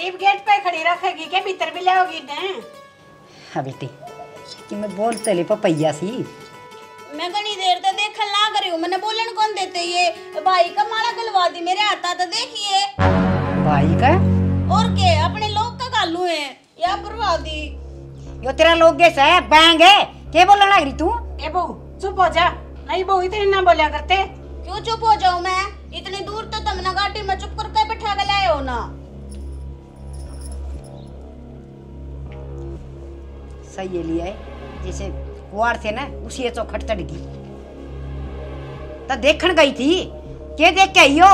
इब गेट पे खड़ी रखेगी के भीतर भी लाओगी ने? हाँ बेटी कि मैं बोलते ले पपैया सी। मैं घनी देर तक देखन ला करी हूँ, मैंने बोलन कौन देते ये भाई का माला गलवा दी मेरे हाथा तो देखिए। भाई का और के अपने लोग का गालू है या परवा दी। यो तेरा लोग कैसा है बैंग है के बोलने लग रही तू? ए बहू चुप हो जा, नहीं बहू इतनी ना बोलिया करते। क्यों चुप हो जाऊं मैं? इतनी दूर तो तुमने गाड़ी में चुप करके बैठा के लाए हो ना। सही है लिया है जैसे कुआर थे ना उसी चौखट चढ़ गई तो देखन गई थी के देख के आई हो?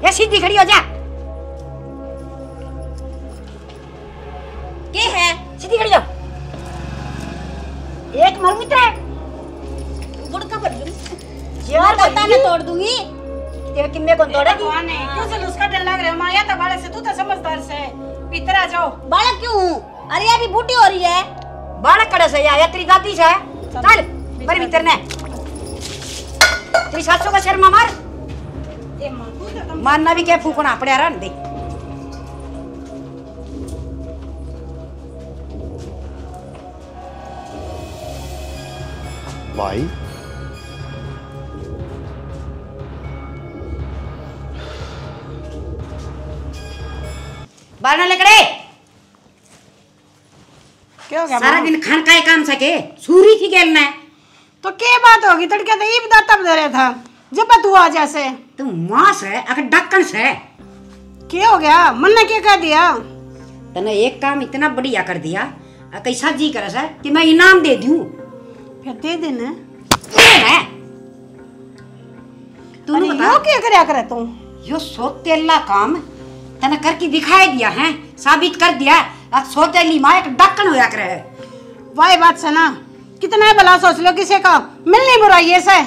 या सीधी खड़ी हो जा। के है? सीधी खड़ी हो। एक मर मित्र है गुड़का भर दूं यार दाता ने तोड़ दूंगी। तेरे किन्ने कौन तोड़ेगी? भगवान ने क्यों से उसका डर लग रहा है माया तो बालक से तू तो समझदार से भीतर आ जाओ। बालक क्यों? अरे अभी बूटी हो रही है। बालक कड़े से या तेरी दादी से चल पर भीतर ने तेरी सासू का शर्मा मार। ए मां तू तो मारना भी क्या फूकना पड़े रहन दे। भाई बारना लकड़े क्या हो गया? सारा दिन खान का काम सके सूरी थी गेल में तो के बात होगी तड़के तो ईब दाता बदल रहा था जब तू आ जैसे तू मांस है अगर डक्कन से क्या हो गया? मन ने क्या कह दिया? तने एक काम इतना बढ़िया कर दिया कैसा जी करे से कि मैं इनाम दे दूं। फिर दे देना। है तू अरे बता यो क्या करया करे तू? यो सोतेला काम तने करके दिखाई दिया है साबित कर दिया अब सोतेली मां एक डक्कन होया करे। वाई बात से ना कितना भला सोच लो किसी का मिलनी बुराई है से।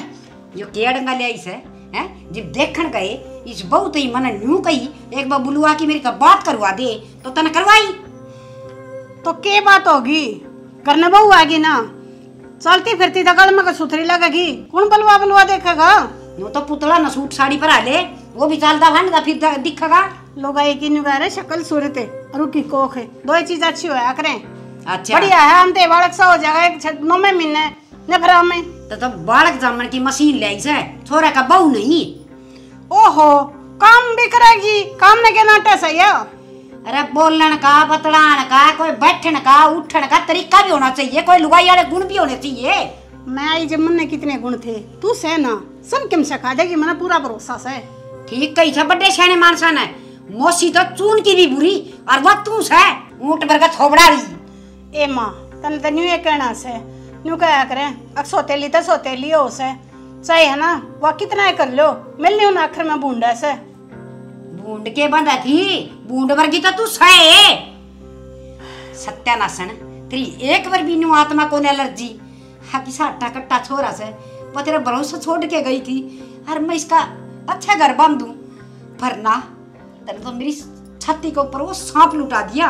यो केड़ंगा ले आई से हैं जब देखन गए इस बहुत ही मन न्यू कही एक बार बुलवा की मेरी का बात करवा दे तो तने करवाई। तो के बात होगी? करने बहू आगी ना चलती फिरती तो गल में का सुथरी लगेगी कौन बलवा बलवा देखेगा? नो तो पुतला न सूट साड़ी पर आ ले वो भी चलता भांडता फिर दिखेगा। लोग आई की निगारे शक्ल सूरत है रुकी कोख है दो ही चीज अच्छी होया करें। अच्छा बढ़िया है हम ते बालक सा हो जाएगा एक 9 महीने ने भरा में तो बालक जामन की मशीन ले आई से छोरा का बहू नहीं। ओहो काम भी करेगी काम ने के नाटे सही है। अरे बोलन का बतलान का कोई बैठन का उठन का तरीका भी होना चाहिए कोई लुगाई वाले गुण भी होने चाहिए। मैं आई जब मन में कितने गुण थे तू से ना सब किम सिखा देगी मैंने पूरा भरोसा से। ठीक कही था बड़े सियाने मानसा ने मौसी तो चून की भी बुरी और वह तू से ऊंट भर का थोबड़ा ली। ए मां तने तो न्यू ये कहना से न्यू कहा करें अक सोतेली तो सोतेली हो से सही है ना वह कितना ही कर लो मिलनी उन आखिर में बूंदा से बूंद के बंदा थी बूंद वर्गी तो तू सहे सत्यानाशन तेरी एक बार भी न्यू आत्मा को ने एलर्जी हा कि साटा कट्टा छोरा से वो तेरा भरोसा छोड़ के गई थी और मैं इसका अच्छा घर बांध दूं पर ना तने तो मेरी छाती के ऊपर वो सांप लुटा दिया।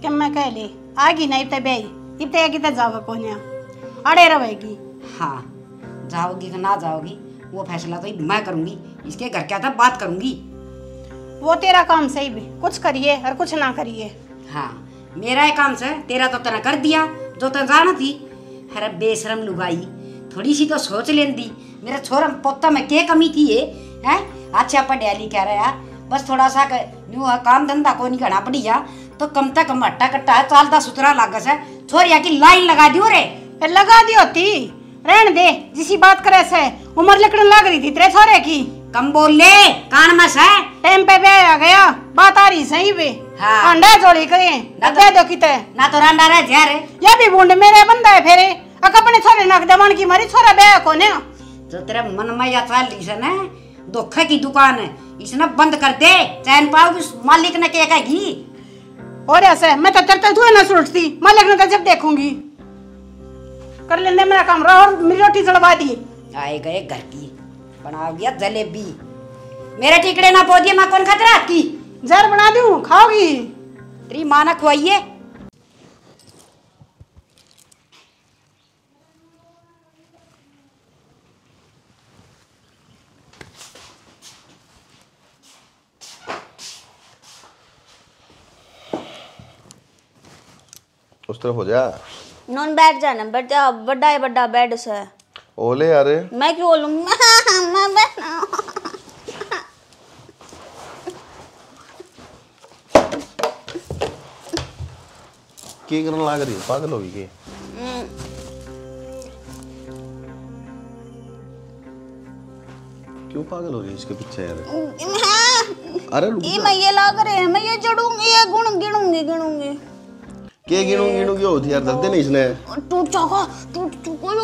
क्या मैं कह ली आगी नहीं इतने बेई इतने आगी तो जाओगे कोन्या अड़े रहेगी। हाँ जाओगी कि ना जाओगी वो फैसला तो मैं करूंगी इसके घर क्या था बात करूंगी। वो तेरा काम सही भी कुछ करिए और कुछ ना करिए। हाँ मेरा ही काम से तेरा तो तना कर दिया जो तना जाना थी। अरे बेशरम लुगाई थोड़ी सी तो सोच लेंदी मेरा छोरा पोता में क्या कमी थी ये हैं अच्छा पढ़िया लिखा रहा बस थोड़ा सा न्यू काम धंधा को नहीं करना बढ़िया तो कम तक कम हट्टा कट्टा है चालता सुथरा लागस है छोरिया की लाइन लगा दियो रे। फिर लगा दी होती रहन दे जिसी बात करे से उम्र लकड़न लग रही थी तेरे छोरे की। कम बोल ले कान में से टाइम पे ब्याह आ गया बात आ रही सही पे। हाँ। अंडा जोड़ी करे दे दो किते ना तो रांडा रह जा रे ये भी बूंद मेरे बंदा है फेरे अक अपने छोरे नक दमन की मारी छोरा ब्याह को ने जो तेरे मन में या चाल ली से ना धोखे की दुकान है इसने बंद कर दे चैन पाओगी मालिक ने क्या कहेगी। और ऐसे मैं तो तरते हुए ना सुलटती मालिक ने तो जब देखूंगी कर लेने मेरा काम रहा और मेरी रोटी जलवा दी। आए गए घर की बना दिया जलेबी मेरे टिकड़े ना पौधिए माँ कौन खतरा की जहर बना दूं खाओगी तेरी माँ ना खुआइए। उस तरफ हो जा। नॉन बैठ जाना बेटा, बड़ा है बड़ा बेड से। ओले यार मैं क्यों बोलूं? मैं बैठना। की करने लग रही है, पागल होगी के? क्यों पागल हो रही है इसके पीछे यार? अरे रुक जा। मैं ये लाग रहे हैं, मैं ये जड़ूंगी, ये गिनूंगी। के गिनूंगी होती यार, दर्द नहीं इसने। टूट चुका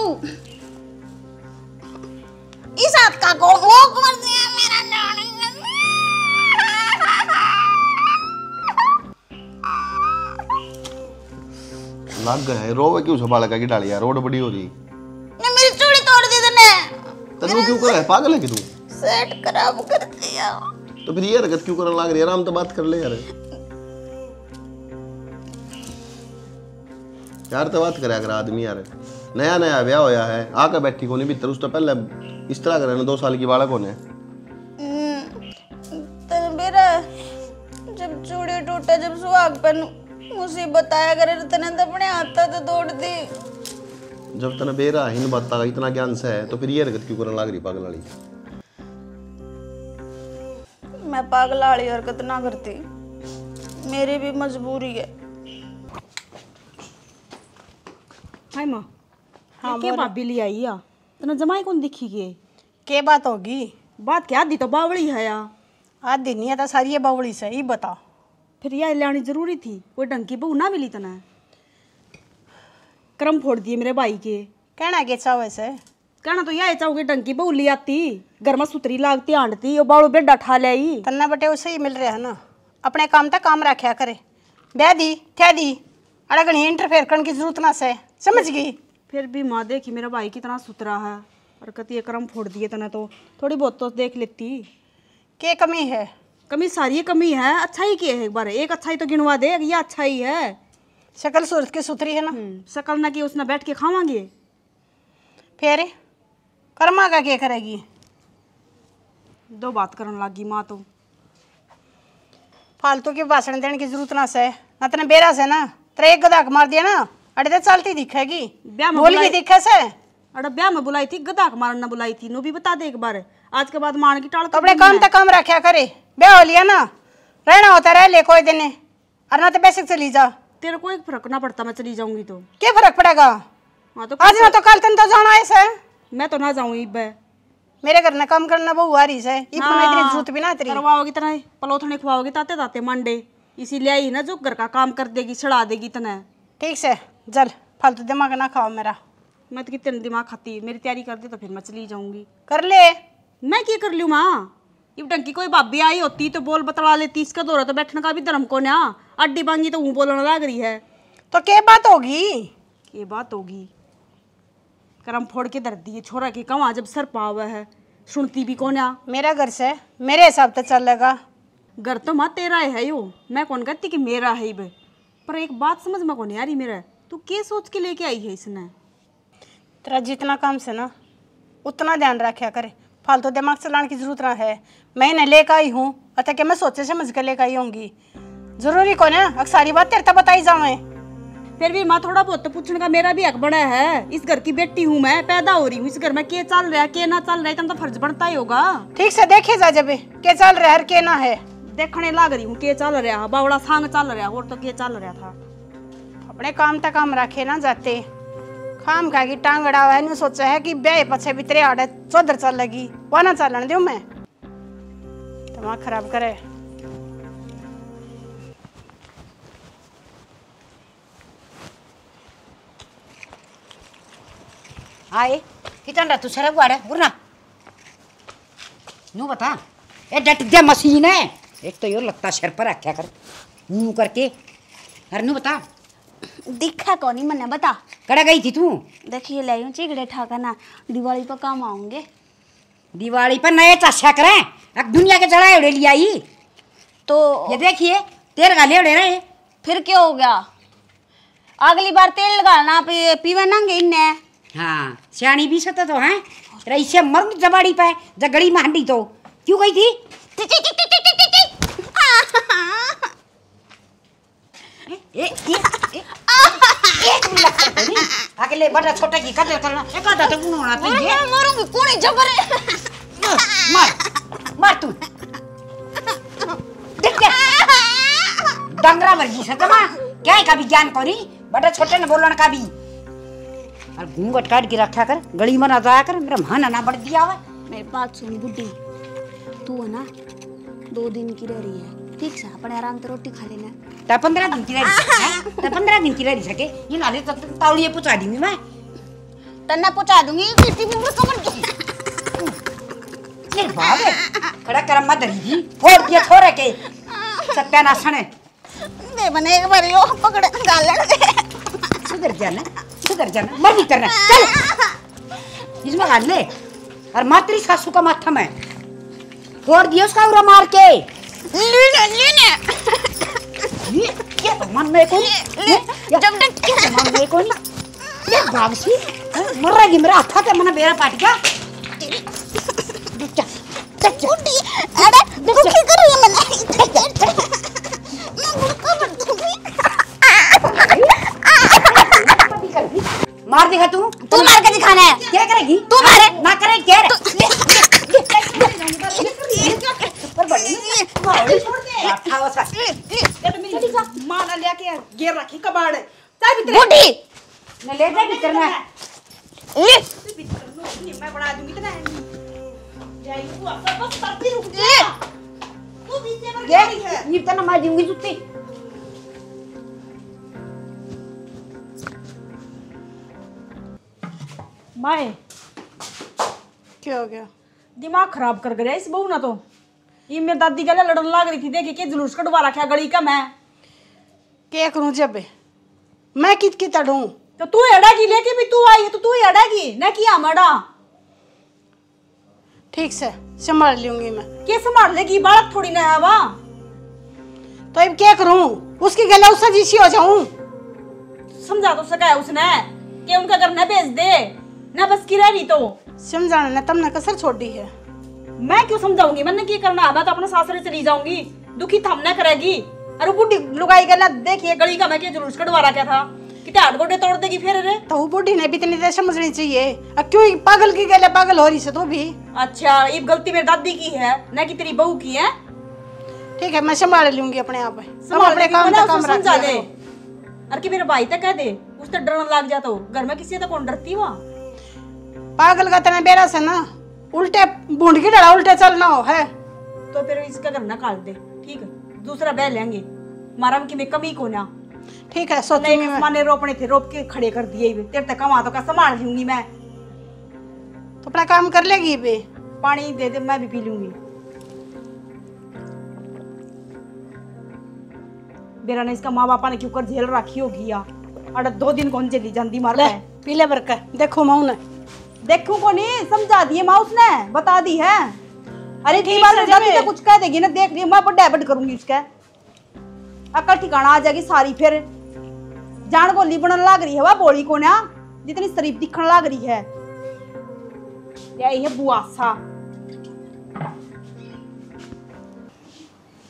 इस हाथ का को वो कर दिया मेरा जान। लग गया है, रोवे क्यों संभाल का की डाली यार, रोड बड़ी हो रही। ने मेरी चूड़ी तोड़ दी तूने। तू क्यों कर रहा है, पागल है कि तू? सेट खराब कर दिया। तो फिर ये हरकत क्यों करने लग रही है? आराम तो बात कर ले यार। यार तो बात करे अगर आदमी यार, नया नया ब्याह होया है, आकर बैठी को नहीं भीतर, उस तो पहले इस तरह करे ना, 2 साल की बालक होने। तो मेरा जब चूड़ी टूटा, जब सुहाग पर मुसीबत आया करे तने तो अपने हाथ तो तोड़ दी। जब तने बेरा हिन बता इतना ज्ञान से है तो फिर ये हरकत क्यों करने लग रही पागल वाली? मैं पागल वाली हरकत ना करती, मेरी भी मजबूरी है। हाय माँ। हाँ के भाभी ले आई या तना जमाई कौन दिखी के? के बात होगी? बात क्या दी तो बावड़ी है या आज दिन नहीं था सारी ये बावड़ी से ही बता। फिर यह लानी जरूरी थी, कोई ढंग की बहू ना मिली तना। कर्म फोड़ दिए मेरे भाई के। कहना के चाहो वैसे? कहना तो यह चाहोगे ढंग की बहू ले आती, घर में सुतरी लागती आंटती, और बाड़ो बेडा ठा ले आई। तन्ना बटे उसे ही मिल रहा है ना, अपने काम तक काम रखा करे। ब्याह दी क्या दी, अरे घनी इंटरफेयर करने की जरूरत ना से, समझ गई? फिर भी माँ देखी मेरा भाई कितना सुतरा है, और कहती है कर्म फोड़ दिए तना, तो थोड़ी बहुत तो देख लेती। के कमी है? कमी सारी कमी है, अच्छाई की है। एक बार एक अच्छाई तो गिनवा दे, ये अच्छाई है। शक्ल सूरत की सुथरी है ना। शकल ना की उसने बैठ के खावांगे। फिर कर्मा का क्या करेगी? 2 बात करने लगी माँ तो। फालतू की भाषण देने की जरूरत ना से, ना तेने बेरा से ना तेरे एक गदाक मार दिया ना, अरे तो चलती दिखेगी, बोल भी दिखे से। अरे ब्याह में बुलाई थी, गदाक मारन ना बुलाई थी, नो भी बता दे एक बार। आज के बाद मान की टाल अपने काम तक काम रखा करे, ब्याह हो लिया ना, रहना होता रह ले कोई दिन, और ना तो पैसे चली जा। तेरे को एक फर्क ना पड़ता, मैं चली जाऊंगी तो क्या फर्क पड़ेगा? हाँ तो आज ना तो कल तन तो जाना है से। मैं तो ना जाऊँ इब मेरे घर में काम करना बहु आ रही है, इतना इतनी जरूरत भी ना तेरी। करवाओगी तना पलोथने खुआओगी ताते ताते मंडे, इसीलिए आई ना जो घर का काम कर देगी, छड़ा देगी तना। ठीक से जल, फालतू दिमाग ना खाओ मेरा। मैं तो कितने दिमाग खाती, मेरी तैयारी कर दे तो फिर मैं चली जाऊंगी। कर ले। मैं क्या कर लूँ माँ? इब टंकी कोई भाभी आई होती तो बोल बतला लेती, इसका दौरा तो बैठने का भी धर्म को ना। अड्डी बांगी तो वो बोलने लग रही है। तो क्या बात होगी? ये बात होगी, करम फोड़ के दर दिए छोरा के कहाँ जब सर पावा है, सुनती भी कौन आ? मेरा घर से मेरे हिसाब से चलेगा। घर तो माँ तेरा है यो, मैं कौन कहती कि मेरा है इब। पर एक बात समझ में कौन आ रही मेरा, तू क्या सोच के लेके आई है इसने? तेरा जितना काम से ना उतना ध्यान रखा करे, फालतू दिमाग चलाने की जरूरत ना है। मैं इन्हें लेकर आई हूँ, अतः कि मैं सोचे समझ कर लेकर आई होंगी। जरूरी कौन है अगर सारी बात तेरे तक बताई जावे? फिर भी माँ थोड़ा बहुत तो पूछने का मेरा भी हक बड़ा है। इस घर की बेटी हूँ, मैं पैदा हो रही हूँ, इस घर में क्या चल रहा है क्या ना चल रहा है, तो फर्ज बनता ही होगा। ठीक से देखे जा जब क्या चल रहा है क्या ना है। देखने लग रही हूँ क्या चल रहा, बावड़ा सांग चल रहा, और तो क्या चल रहा था। अपने काम तक काम रखे ना जाते, खाम खा की टांग अड़ा है। सोचा है कि ब्याह पछे भी तेरे आड़े चौधर चल लगी, वह ना चलन दो मैं, दिमाग खराब करे। आए कितना रहा तू सर गुआड़े उड़ना नू बता। ए डट दिया मशीन है, एक तो यो लगता सिर पर रखा कर मुंह करके। अरे नू बता दिखा कौन ही मैंने बता। कड़ा गई थी तू? देखिए लाई हूँ चिगड़े ठाका ना, दिवाली पर काम आऊंगे। दिवाली पर नए चाशा करें, अब दुनिया के जड़ा उड़े लिया ही तो ये देखिए तेरे गाले उड़े रहे। फिर क्या हो गया? अगली बार तेल लगाना पीवे नांगे इन्ने। हाँ सियाणी भी सत तो है रईसे मर्द जबाड़ी पे जगड़ी मांडी तो क्यों गई थी? ए, ए, ए, ए, अकेले बड़ा छोटे की कदर करना एक आधा तो होना चाहिए। मैं मरूंगी कौन जबर मार मार तू देख के डंगरा वर्गी सतमा क्या है कभी ज्ञान कोनी बड़ा छोटे ने बोलने का भी और घूंघट काट के रखा कर गली में ना जाया कर मेरा मन ना बढ़ दिया हुआ। मेरी बात सुन बुड्ढी, तू है ना 2 दिन की रह रही है, ठीक से अपने आराम से रोटी खा लेना। ता 15 दिन की रही ता 15 दिन की रही सके ये नाले तो तौलिए पहुंचा दूंगी मैं तन्ना पहुंचा दूंगी बेटी भी मुझे कमर की ये बाप है खड़ा करम मत रही फोड़ दिया छोरे के सत्यानाश है दे बने एक बार यो पकड़ गालन सुधर जाना मर नहीं करना चल इसमें हाथ ले और मातरी सासू का माथा में फोड़ दिया उसका उरा मार के लेने ये तो मन में कोई जब तक ये मन में कोई ये बाबसी मर रही मेरा हाथ के मना बेरा पाटी का बुड्ढी अरे दुखी कर रही है मैंने मैं बुड़का बन दूंगी। मार देगा तू मार के दिखाना है। क्या करेगी तू मारे ना करे क्या रे माना लिया के गिर रखी कबाड़ चल भीतर बुड्ढी न ले जा भीतर में मैं बना दूंगी इतना जाई तू अब बस करती रुक जा तू बीच में ये ये तो ना मार दूंगी जुत्ती माए क्या हो गया दिमाग खराब कर गया इस बहू ना तो ये मेरी दादी गले लड़न लाग रही थी देखी के जुलूस कटवा रखा गली का मैं क्या करूं जब मैं कित की तड़ू तो तू एड़ागी लेके भी तू आई तो तू एड़ागी न किया मड़ा ठीक से संभाल लूंगी मैं क्या संभाल लेगी बालक थोड़ी ना है वहाँ तो अब क्या करूं उसकी गले उससे जीसी हो जाऊं समझा तो सका है उसने कि उनका घर न भेज दे न बस की रही तो समझाना ने तुमने कसर छोड़ दी है मैं क्यों समझाऊंगी मैंने क्या करना है मैं तो अपने सासरे चली जाऊंगी दुखी थम न करेगी अरे बुढ़ी लुगाई गला देखिए गली का मैं क्या जुलूस कटवा रहा क्या था कितने हाथ गोडे तोड़ देगी फिर रे तो वो बुढ़ी ने भी इतनी देर समझनी चाहिए अब क्यों पागल की गले पागल हो रही से तो भी अच्छा ये गलती मेरी दादी की है न कि तेरी बहू की है ठीक है मैं संभाल लूंगी अपने आप अपने काम का काम समझा दे अरे कि मेरे भाई तक कह दे उस तो डरने लग जाता हो घर में किसी तो कौन डरती वहाँ पागल का तना बेरा से ना उल्टे बूंद की डरा उल्टे चलना हो है तो फिर इसका घर ना काट दे ठीक है दूसरा बह लेंगे मारा की में कमी को ना ठीक है सोचूंगी मैं माने रोपने थे रोप के खड़े कर दिए तेरे तक कमा तो का संभाल लूंगी मैं तो अपना काम कर लेगी बे पानी दे दे मैं भी पी लूंगी बेरा ने इसका माँ बापा ने क्यों कर झेल रखी होगी या अरे 2 दिन कौन चली जाती मार ले पीले बरका देखो माऊ ने देखो को नहीं समझा दिए माँ उसने बता दी है अरे ठीक बात है कुछ कह देगी ना देख रही मैं बड़ा बड़ करूंगी उसका अकल ठिकाना आ जाएगी सारी फिर जान गोली बनने लग रही है वह बोली को ना जितनी शरीफ दिखने लग रही है यही है बुआसा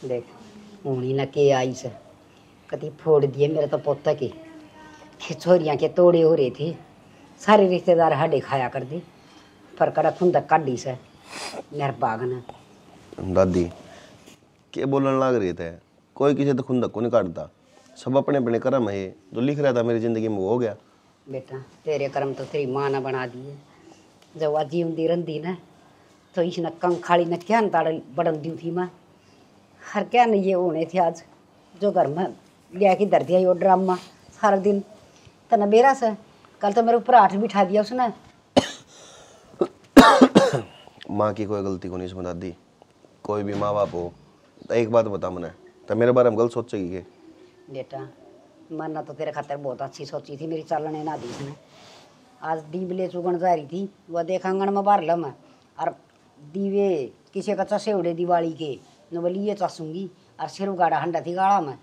देख ऊनी न के आई से कति फोड़ दिए मेरे तो पोता के छोरियां के तोड़े हो रहे थे सारे रिश्तेदार हाडे खाया कर दी पर कड़ा खुंद काटी से मेरे बागन दादी के बोलने लग रहे थे कोई किसी तो खुंदक को नहीं काटता सब अपने अपने कर्म है जो लिख रहा था मेरी जिंदगी में वो हो गया बेटा तेरे कर्म तो तेरी माँ ने बना दिए जब वह जीवती रही ना तो इसने कंखाड़ी ने क्या ताड़ बड़न दी थी माँ हर क्या नहीं ये होने थे आज जो घर में लिया की दर दिया वो ड्रामा सारा दिन तना बेरा से कल तो मेरे ऊपर 8 बिठा दिया उसने माँ की कोई गलती को नहीं समझ दादी कोई भी माँ बाप हो तो एक बात बता मैंने तो मेरे बारे में गलत सोचेगी के बेटा मरना तो तेरे खातर बहुत अच्छी सोची थी मेरी चलने ना दी उसने आज दीवले चुगन जा रही थी वह देख आंगन में बार लम और दीवे किसी का चसे उड़े दिवाली के न बोली ये चसूंगी और सिर गाड़ा हंडा थी गाड़ा में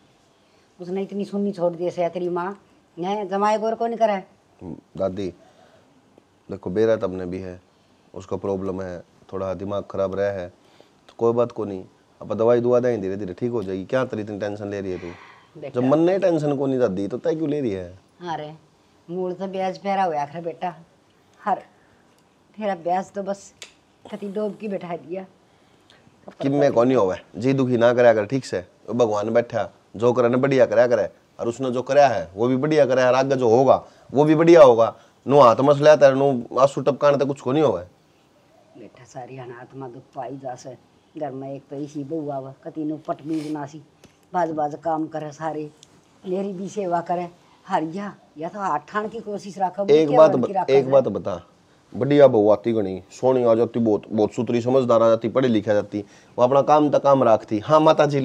उसने इतनी सुननी छोड़ दी से तेरी माँ है जमाए गोर को नहीं करे दादी देखो बेरा तब ने भी है उसका प्रॉब्लम है थोड़ा दिमाग खराब रहा है तो कोई बात को नहीं अब दवाई दुआ दें धीरे धीरे ठीक हो जाएगी क्या तेरी इतनी टेंशन ले रही है तू जब मन नहीं टेंशन को नहीं दादी तो तय क्यों ले रही है हाँ रे मूल तो ब्याज पैरा हुआ आखिर बेटा हर तेरा ब्याज तो बस कति डोब की बैठा दिया कि मैं कौन ही होवे जी दुखी ना करया कर ठीक से भगवान बैठा जो करे ने बढ़िया करया करे और उसने जो करया है वो भी बढ़िया करे और आगे जो होगा वो भी बढ़िया होगा। नु हाथ मसला तेरे नु आंसू टपकाने तो कुछ को नहीं होवे बेटा सारी अनात्मा दुख पाई जासे घर में एक तो इसी बहू आवा कति नु पट भी बनासी बाज बाज काम करे सारे मेरी भी सेवा करे हरिया या तो आठान की कोशिश रखा एक बात बता बढ़िया बहू आती गणी सोनी आ जाती बहुत सुतरी समझदार आ जाती पढ़ी लिखा जाती वो अपना काम तक काम रखती हाँ माता जी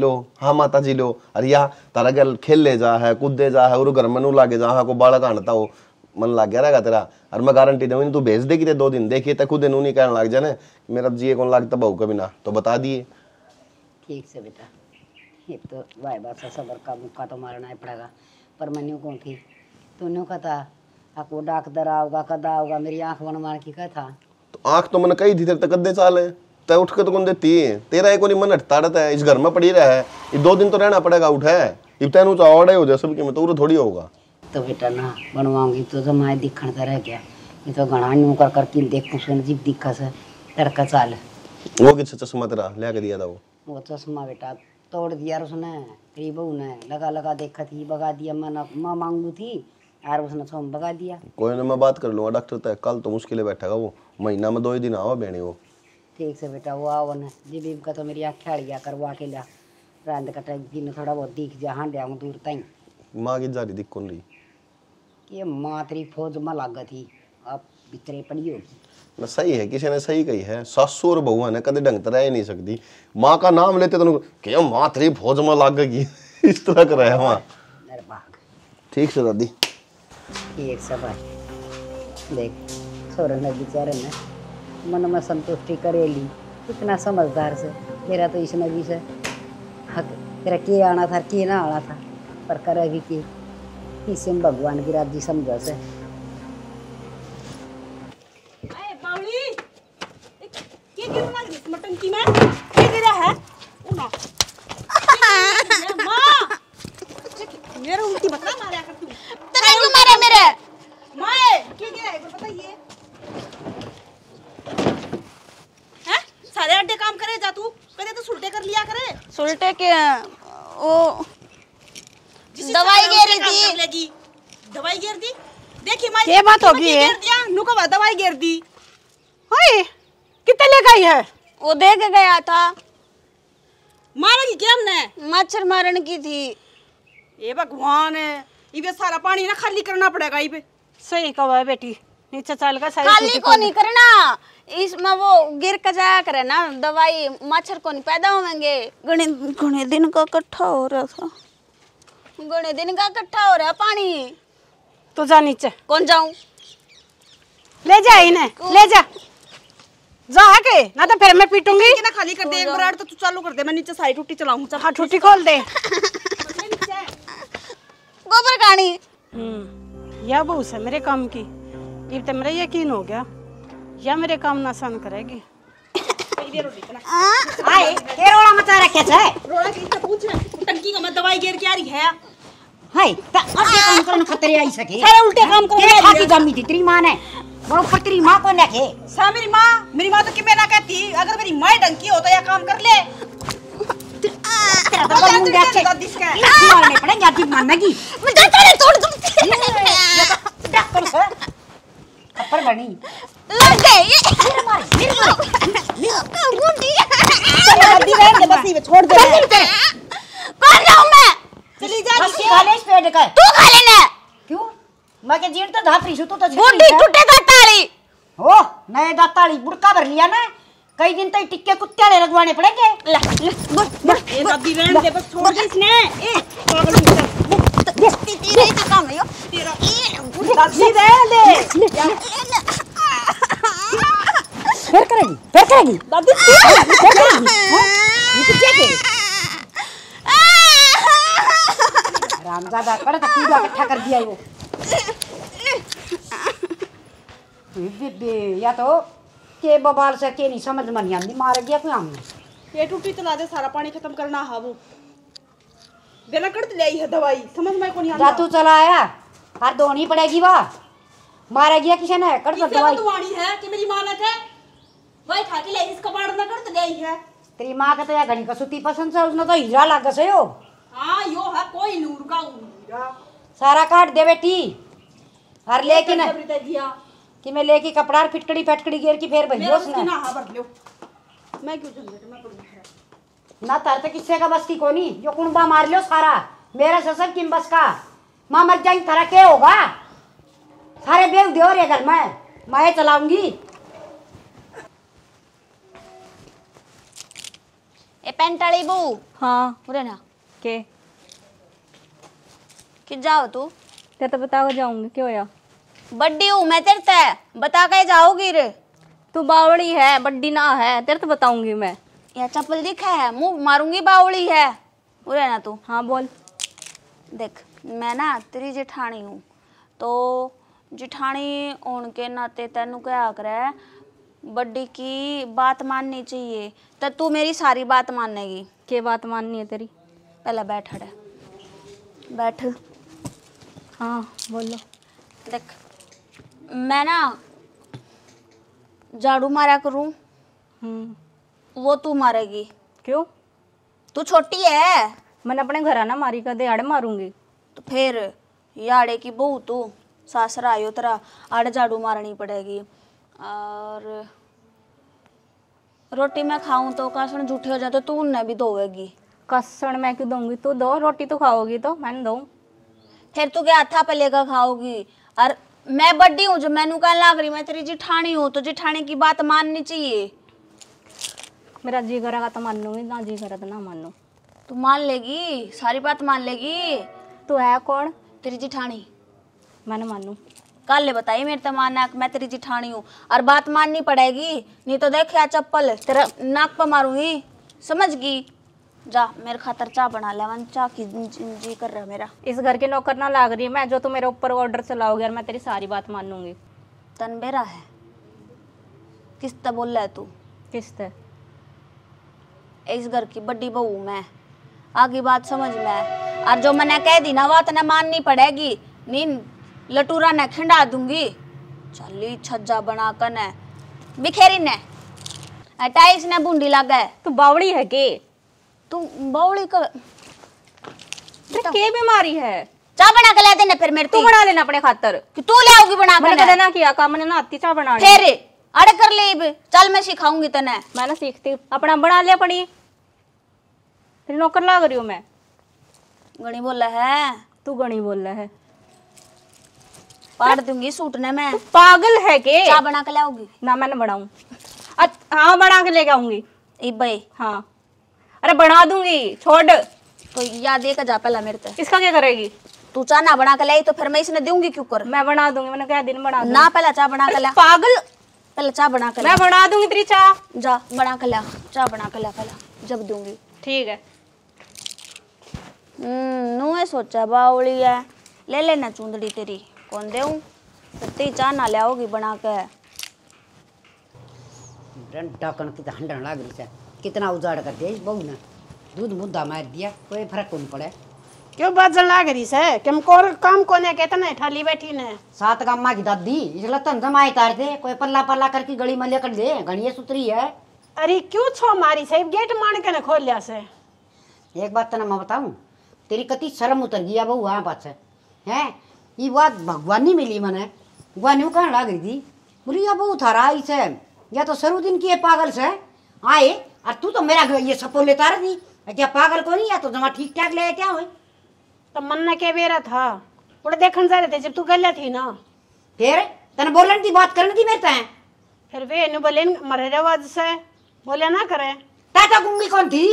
लो अरे या तारा गल खेल ले जा है कूदे जा है और घर में नू लागे जा को बालक आनता हो मन लग गया रहेगा तेरा और मैं गारंटी दूंगी तू भेज देगी 2 दिन देखिए तो खुद नू नहीं कहने लग जाने मेरा जी कौन लगता बहू कभी ना तो बता दिए ठीक से बेटा ये तो वाई बात से सबर का मुक्का तो मारना ही पड़ेगा पर मैं न्यू कौन थी तू न्यू कहता आपको डॉक्टर आओगा कदा आओगा मेरी आंख बन मार की कहता तो आंख तो मैंने कही थी तेरे तक कदे चाले तय उठ के तो कौन देती है तेरा एक मन हटता रहता है इस घर में पड़ी रहा है ये 2 दिन तो रहना पड़ेगा उठे इब तेन चावड़े हो जाए सबके में तो थोड़ी होगा तो बेटा ना बनवाऊंगी तो जमाए दिखण तो रह गया ये तो घना न्यू कर करके देखूं सुन जीप दिखा से तड़का चाल वो किस चश्मा तेरा ले के दिया था वो चश्मा बेटा तोड़ दिया उसने तेरी बहू ने लगा लगा देखा थी बगा दिया मैं माँ मांगू थी यार उसने सोम बगा दिया कोई ना मैं बात कर लूंगा डॉक्टर तक कल तो मुश्किल बैठेगा वो महीना में 2 ही दिन आवा बेने वो ठीक से बेटा वो आओ ना जी का तो मेरी आँख लिया करवा के लिया रांद कटा दिन थोड़ा बहुत दिख जा हाँ जाऊँ दूर तई माँ की जारी दिख कौन रही ये माँ तेरी फौज में लाग थी अब भीतरे पड़ी होगी ना सही है किसी ने सही कही है सासू और बहुआ ने कदे ढंग तरह ही नहीं सकती माँ का नाम लेते तो क्या माँ तेरी फौज में लाग गई इस तरह कर रहा है वहाँ ठीक से दादी ठीक से भाई देख छोरे ने बेचारे ने मन में संतुष्टि करेली इतना समझदार से मेरा तो इस नबी से हक तेरा के आना था के ना आना था पर करेगी कि इसे भगवान की राजी समझा से मटन की में क्या गिरा है उना मां मेरे उल्टी बता मारा कर तू तेरे क्यों मारे मेरे माए क्या गिरा है बताइए हैं सारे अड्डे काम करे जा तू करे तो सुलटे कर लिया करे सुलटे के वो दवाई गिर थी दवाई गिर दी देखी माई ये बात होगी है नुको दवाई गिर दी हाय कितने ले गई है वो दे के गया था मारेगी क्या हमने मच्छर मारने की थी ये भगवान है इबे सारा पानी ना खाली करना पड़ेगा इबे सही कहा है बेटी नीचे चल का सारी खाली को नहीं करना इसमें वो गिर के जाया करे ना दवाई मच्छर को नहीं पैदा होंगे घने दिन का इकट्ठा हो रहा था घने दिन का इकट्ठा हो रहा पानी तो जा नीचे कौन जाऊं ले जा इन्हें ले जा के ना तो फिर मैं पीटूंगी ना खाली कर दे एक बार तो तू चालू कर दे मैं नीचे सारी टूटी चलाऊं हाँ टूटी खोल दे गोबर कहानी या बहू से मेरे काम की ये तो मेरा यकीन हो गया या मेरे काम ना आसान करेगी आए के रोड़ा मचा रखे छे रोड़ा की तो पूछ टंकी का मैं दवाई गिर के आ रही है हाय त ऐसे काम करने खतरे आई सके सारे उल्टे काम कर तेरे खाती जमी थी तेरी मां ने वो ऊपर तेरी मां को रखे सा मेरी मां तो कि मैं ना कहती अगर मेरी मां डंकी हो तो या काम कर ले तेरा तो मुंडा छे मारने पड़ेंगे आती मानेगी मैं दांतले तोड़ दूं डॉक्टर से खपर बनी लग गई मेरे मार गुंडी हड्डी रहने दे बस ये छोड़ दे कौन जाऊं मैं चली जा बस खा ले इस पेट का तू खा लेना क्यों मैं के जीण तो धापरी सु तो गुंडी टूटे दाताली ओ नए दाताली बुड़का भर लिया ना कई दिन तक टिक्के कुत्ते वाले लगवाने पड़ेंगे ये हड्डी रहने दे बस छोड़ दे इसने ए पागल तेरे ही तो काम है यो तेरा हड्डी रहने दे फिर करेगी दादी फिर करेगी ये तो क्या है रामजादा पड़ा तो पूरा इकट्ठा कर दिया वो बे या तो के बबाल से के नहीं समझ में नहीं आती मार गया कोई हमने ये टूटी चला दे सारा पानी खत्म करना है वो बिना कट ले आई है दवाई समझ में को नहीं जा आता तू चला आया हर धोनी पड़ेगी वाह मारा गया किसी ने कर किसे दवाई दुआनी है कि मेरी मां ने के वही खा के ले इसका बाड़ ना कर गई है। तेरी माँ का तो या घड़ी का सूती पसंद से उसने तो हीरा लागा से हो। हां यो है कोई नूर का हीरा सारा काट दे बेटी और लेके ना दे दिया कि मैं लेके कपड़ा और फिटकड़ी फटकड़ी घेर की फेर भइयो मेरा उसने ना भर लो मैं क्यों झंझट में पड़ूं। ना तार तो किससे का बस की कोनी जो कुंबा मार लो सारा मेरा ससुर किम बस का माँ मर जाएंगी थारा क्या होगा सारे बेव दे रे घर में मैं चलाऊंगी। ए पेंटाड़ी बू हाँ उरे ना के कि जाओ तू ते तो बता जाऊंगी क्यों या बड्डी हूँ मैं तेरे ते बता के जाओगी रे। तू बावड़ी है बड्डी ना है तेरे तो बताऊंगी मैं। या चप्पल दिखा है मुंह मारूंगी बावड़ी है उरे ना तू। हाँ बोल। देख मैं ना तेरी जेठानी हूँ तो जेठानी होने के नाते तेनू क्या करे बड्डी की बात माननी चाहिए तो तू मेरी सारी बात मानेगी। के बात माननी है तेरी? पहले बैठ हटे बैठ। हाँ बोलो। देख मैं ना झाड़ू मारा करूँ वो तू मारेगी। क्यों? तू छोटी है मैंने अपने घर आना मारी का दे आड़े मारूंगी तो फिर ये आड़े की बहू तू सासरा आयो तेरा आड़े झाड़ू मारनी पड़ेगी। और रोटी मैं खाऊं तो कासन झूठे हो जाए तो तू उन्हें भी धोएगी। कसण मैं क्यों दूंगी? तू दो रोटी तो खाओगी तो मैंने दो फिर तू क्या हाथा पे लेकर खाओगी। और मैं बड्डी हूँ जो मैनू कहने लाग रही मैं तेरी जिठानी हूँ तो जिठानी की बात माननी चाहिए। मेरा जी करेगा तो मान लूंगी ना जी करे तो ना मानो। तू मान लेगी सारी बात मान लेगी। तू है कौन? तेरी जिठानी। मैंने मानू कल ले बताई मेरे तो मानना मैं तेरी जिठानी हूँ और बात माननी पड़ेगी नहीं तो देख चप्पल तेरा नाक पर मारूंगी समझ गई। जा मेरे खातर चाय बना ले वन चाय की जी कर रहा मेरा। इस घर के नौकर ना लाग रही मैं जो तू मेरे ऊपर ऑर्डर चलाओगे और मैं तेरी सारी बात मान लूंगी। तन बेरा है किस तरह बोल रहा है तू? किस तरह? इस घर की बड़ी बहू मैं आगे बात समझ में और जो मैंने कह दी ना वो तने माननी पड़ेगी। नींद लटूरा ने खिंडा दूंगी चली छज्जा बना कर ने बिखेरी ने टाइल्स ने बूंदी लगा। तू बावड़ी है के? तू बावड़ी का के बीमारी है? चाय बना के ला देना फिर मेरे तू बना लेना अपने खातर कि तू ले आओगी बना मैंने के कदा ना किया काम मैंने ना आती चाय बना फिर अड़े कर ले चल मैं सिखाऊंगी तने। मैं ना सीखती अपना बना ले अपनी तेरी नौकर लाग रही हूँ मैं। गणी बोला है तू गणी बोल रहा है पाड़ दूंगी सूट ने मैं। तू पागल है के? चाय बना के लाओगी ना मैंने बनाऊं। हाँ बना के लेके आऊंगी। भाई हाँ अरे बना दूंगी छोड़। तो याद एक जा पहला मेरे से इसका क्या करेगी? तू चाय ना बना के लाई तो फिर मैं इसने दूंगी क्यों कर। मैं बना दूंगी मैंने क्या दिन बना ना पहला चाय बना के ला। पागल पहले चाय बना के ला। मैं बना दूंगी तेरी चाय। जा बना के ला चाय बना के ला पहला जब दूंगी। ठीक है। नूहे सोचा बावली है ले लेना चूंदड़ी तेरी कौन देऊं तेरी चाय ना ले आओगी बना के। ढक्कन की हंडन लाग रही है कितना उजाड़ कर दिया इस बहू ने दूध मुद्दा मार दिया कोई फर्क नहीं पड़े। क्यों बाजन लाग रही से कि हम कोर काम कोने कहते ना ठाली बैठी ने सात गामा की दादी इसलिए तन जमाए तार दे कोई पल्ला पल्ला करके गली मलिया कर दे घड़िया सुतरी है। अरे क्यों छो मारी साहब गेट मान के ने खोल लिया से। एक बात तना मैं बताऊं तेरी कति शर्म उतर गया बहू वहाँ पास है ये बात भगवान नहीं मिली मैंने वह न्यू कहने लग रही थी बोली या बहू थारा आई से या तो सरू दिन की पागल से आए और तू तो मेरा ये सपो लेता रही क्या पागल को नहीं या तो जमा ठीक ठाक ले क्या हुई तो मन ने के बेरा था उड़े देखने जा रहे थे जब तू गल्या थी ना फिर तने बोलन की बात करने की मेरे तय फिर वे नु बोले मरे रवाज से बोले ना करे ताता गुंगी कौन थी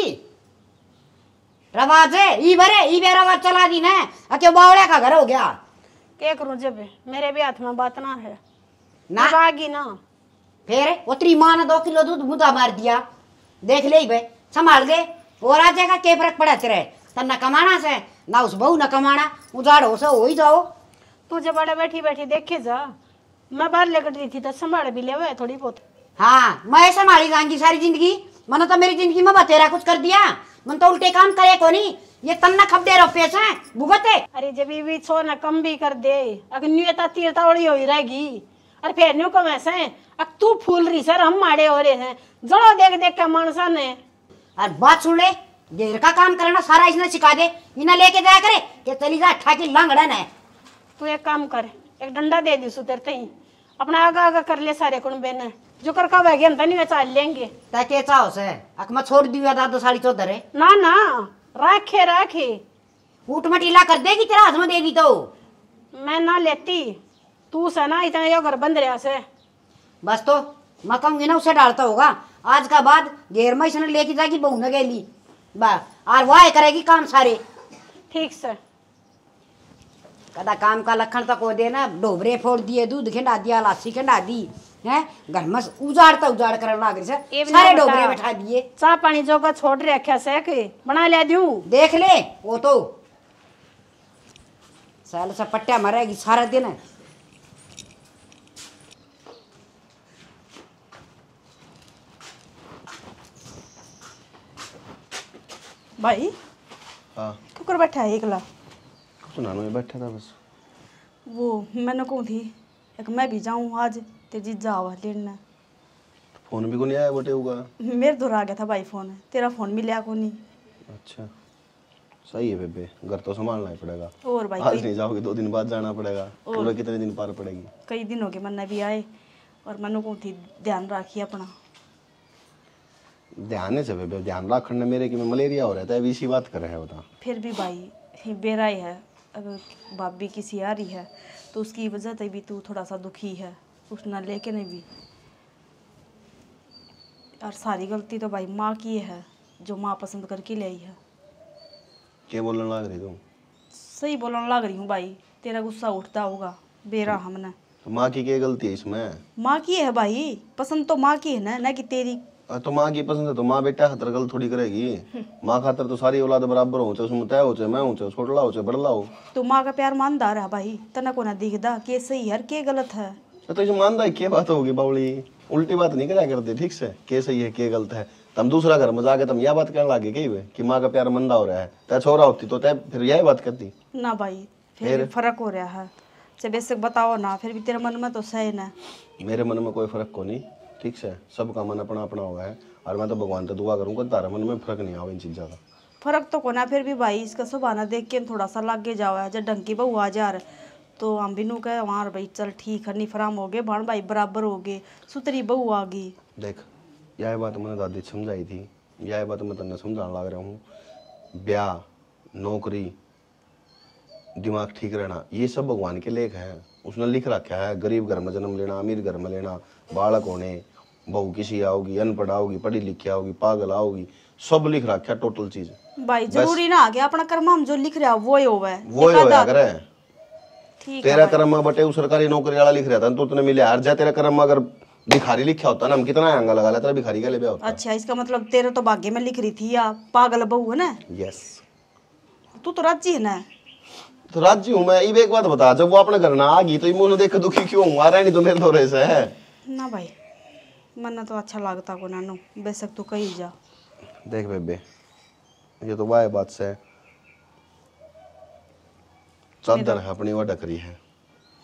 रवाज है ई बरे ई बे रवाज चला दी ना क्यों बावड़े का घर हो गया क्या करूं जब मेरे भी हाथ में बात ना है ना आगी ना। फिर उतरी माँ ने 2 किलो दूध मुद्दा मार दिया देख ले भाई संभाल दे और आ जाएगा क्या फर्क पड़ा तेरे तन न कमाना से ना उस बहू न कमाना उजाड़ो से हो ही जाओ। तू जब बड़े बैठी बैठी देखे जा मैं बाहर लेकर दी थी तो संभाल भी ले हुए थोड़ी बहुत। हाँ मैं संभाली जाऊंगी सारी जिंदगी मैंने तो मेरी जिंदगी में बतेरा कुछ कर दिया मन तो उल्टे काम करे को नहीं, ये तन्ना खबदे रो पैसा भुगते। अरे जब भी छो ना कम भी कर दे, अगर न्यूता तीरता ओड़ी होई रहेगी, और फिर न्यू कम ऐसे अब तू फूल रही सर, हम माड़े हो रहे हैं जड़ो देख देख के मानसा ने। और बात सुन ले, घेर का काम करना सारा इसने सिखा दे, इन्हें लेके जाया करे कि चली जा ठाकी लांगड़न है। तू एक काम कर, एक डंडा दे दी सुधरते ही अपना आगा आगा कर ले सारे कुण बेन, जो कर का वैगे हम नहीं चाल लेंगे। ताके चाहो से अकमा छोड़ दिया दादो साड़ी चौधर है ना ना राखे राखे ऊट मटीला कर देगी तेरा हाथ में दे दी तो मैं ना लेती, तू से ना इतना यो घर बंद रहा से। बस तो मैं कहूंगी ना उसे डालता होगा, आज का बाद घेर में इसने लेके जाएगी बहू न गेली बा, और वाह करेगी काम सारे। ठीक से कदा काम का लखन तक हो देना, डोबरे फोड़ दिए, दूध खिंडा दिया, लासी खिंडा दी है, घर में उजाड़ता उजाड़ कर लाग रही से सारे डोबरे बैठा दिए। चाह पानी जो का छोड़ रखा से के बना ले दूं, देख ले वो तो साल से पट्टिया मरेगी सारा दिन। भाई हाँ क्यों कर बैठा है एकला? तो नानू में बैठा था बस। वो मैंने कहूँ थी एक मैं भी जाऊँ आज तेरे जीजा आवा लेना। फोन भी को नहीं आया बेटे होगा। मेरे दूर आ गया था भाई फोन, तेरा फोन मिला को नहीं। अच्छा सही है बेबे, घर तो संभालना ही पड़ेगा। और भाई आज नहीं जाओगे 2 दिन बाद जाना पड़ेगा, पूरे कितने दिन पार पड़ेगी। कई दिन हो गए मन्ना भी आए, और मैंने कहूँ थी ध्यान रखिए अपना। ध्यान से बेबे, ध्यान रखने मेरे कि मैं मलेरिया हो रहा था, अभी इसी बात कर रहे हैं बता। फिर भी भाई बेरा ही है, अगर भाभी किसी आ रही है तो उसकी वजह से भी तू थोड़ा सा दुखी है, उसना लेके नहीं भी। और सारी गलती तो भाई माँ की है, जो माँ पसंद करके ले आई है। क्या बोलने लग रही तुम? सही बोलने लग रही हूँ भाई, तेरा गुस्सा उठता होगा बेरा हमने। तो माँ की क्या गलती है इसमें? माँ की है भाई, पसंद तो माँ की है ना कि तेरी। तो माँ की पसंद है तो माँ बेटा खातर गलत थोड़ी करेगी। माँ खातर तो सारी औलाद बराबर हो, चाहे उसमें तय हो, चाहे मैं हूँ, चाहे छोटला हो, चाहे बड़ला हो। तो माँ का प्यार मानदार है भाई, तना को ना दिखदा के सही है के गलत है। तो इसे मानदा है क्या बात होगी बावली, उल्टी बात नहीं कराया करते ठीक से, के सही है के गलत है। तुम दूसरा घर में जाके तुम यह बात कहने लगे कहीं कि माँ का प्यार मंदा हो रहा है, तय छोरा होती तो तय फिर यही बात करती ना भाई। फिर भी फर्क हो रहा है, से बेशक बताओ ना, फिर भी तेरे मन में तो सही ना। मेरे मन में कोई फर्क को नहीं, ठीक से सबका मन अपना अपना हुआ है, और मैं तो भगवान से दुआ करूंगा तारा मन में फर्क नहीं आवे इन चीज़ों का। फर्क तो कोना, फिर भी भाई इसका सुबहाना देख के थोड़ा सा लागे जाओ है, जब डंकी बहू आ जा रहा तो हम भी नू कहे वहाँ भाई चल ठीक है, निफराम हो गए भाण भाई बराबर हो गए, सुतरी बहू आ गई। देख यह बात मैंने दादी समझाई थी, यह बात मैं तेने समझाने लग रहा हूँ। ब्याह, नौकरी, दिमाग ठीक रहना, ये सब भगवान के लेख है, उसने लिख रखा है। गरीब घर में जन्म लेना, अमीर घर में लेना, बालक होने, बहू किसी आओगी, अनपढ़ आओगी, पढ़ी लिखी आओगी, पागल आओगी, सब लिख रखा है टोटल चीज। भाई जरूरी ना आ गया अपना कर्म हम जो लिख रहा वो ही होवे, वो ही होया करे। ठीक तेरा कर्म में बटे सरकारी नौकरी वाला लिख रहा था तो तुमने मिले यार, जा तेरा कर्म में अगर भिखारी लिखा होता ना, हम कितना आंगा लगा लेता भिखारी का ले ब्याह होता। अच्छा इसका मतलब तेरे तो भाग्य में लिख रही थी या पागल बहू है ना। यस तू तो राजी है ना। तो राजी हूँ मैं। एक बात बता, जब वो अपने घर ना आ गई तो इमोने देख दुखी क्यों हूँ? आ रहा नहीं तो मेरे थोड़े से है ना भाई, मन तो अच्छा लगता को नानू, बेशक तू कही जा। देख बेबे, ये तो वाह बात से चादर है अपनी, वो ढकरी है,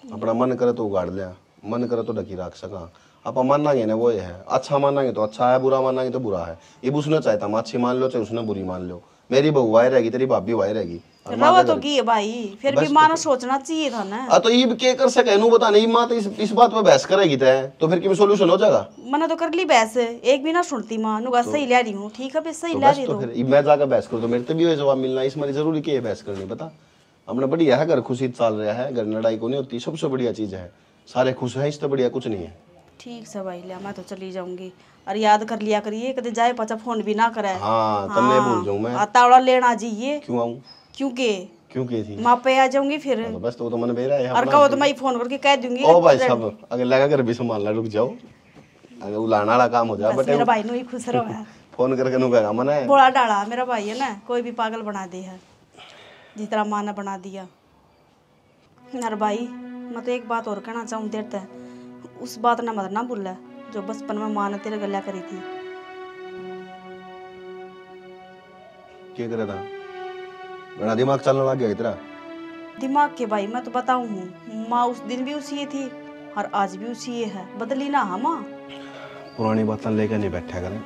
अपना मन करे तो उगाड़ लिया, मन करे तो ढकी रख सका। आप मानांगे ना वो ये है, अच्छा मानांगे तो अच्छा है, बुरा मानांगे तो बुरा है। ये उसने चाहता हम अच्छी मान लो चाहे उसने बुरी मान लो, मेरी बहू वाई रहेगी, तेरी भाभी वाई रहेगी। रवा तो की है भाई, फिर भी माना सोचना चाहिए था ना। तो ये क्या कर सके नू बता नहीं, माँ तो इस बात पे बहस करेगी तो फिर क्या सोल्यूशन हो जाएगा? मैंने तो कर ली बहस, एक भी ना सुनती माँ नुगा सही ले रही हूँ, ठीक है सही ले रही तो फिर मैं जाकर बहस करूँ तो मेरे तो भी जवाब मिलना, इसमें जरूरी क्या है बहस करनी? बता, हमने बढ़िया है, घर खुशी चल रहा है, घर लड़ाई को नहीं होती, सबसे बढ़िया चीज है, सारे खुश हैं, इससे बढ़िया कुछ नहीं है। ठीक से भाई लिया, मैं तो चली जाऊंगी, और याद कर लिया करिए कदे जाए पाचा फोन भी ना करे। हाँ तब नहीं भूल जाऊँ मैं। तावड़ा लेना जाइए। क्यों आऊँ? क्योंकि थी माँ पे आ जाऊंगी फिर। तो बस तो मन बेरा है और कहो तो मैं फोन करके कह दूंगी। ओ भाई साहब अगर लगा कर भी संभालना, रुक जाओ, अगर उलाना वाला काम हो जाए बटे मेरा भाई नु ही खुश रहो। फोन करके नु कहेगा मना है बोला डाला मेरा भाई है ना, कोई भी पागल बना दे है जिस तरह माँ ने बना दिया। यार भाई मैं तो एक बात और कहना चाहूँ देर तक, उस बात ने मत ना भूला जो बचपन में माँ ने तेरे गला करी थी। क्या करे था? बड़ा दिमाग चलने लग गया तेरा। दिमाग के भाई मैं तो बताऊं हूँ, माँ उस दिन भी उसी थी और आज भी उसी है, बदली ना हाँ माँ। पुरानी बातें लेकर नहीं बैठा करें,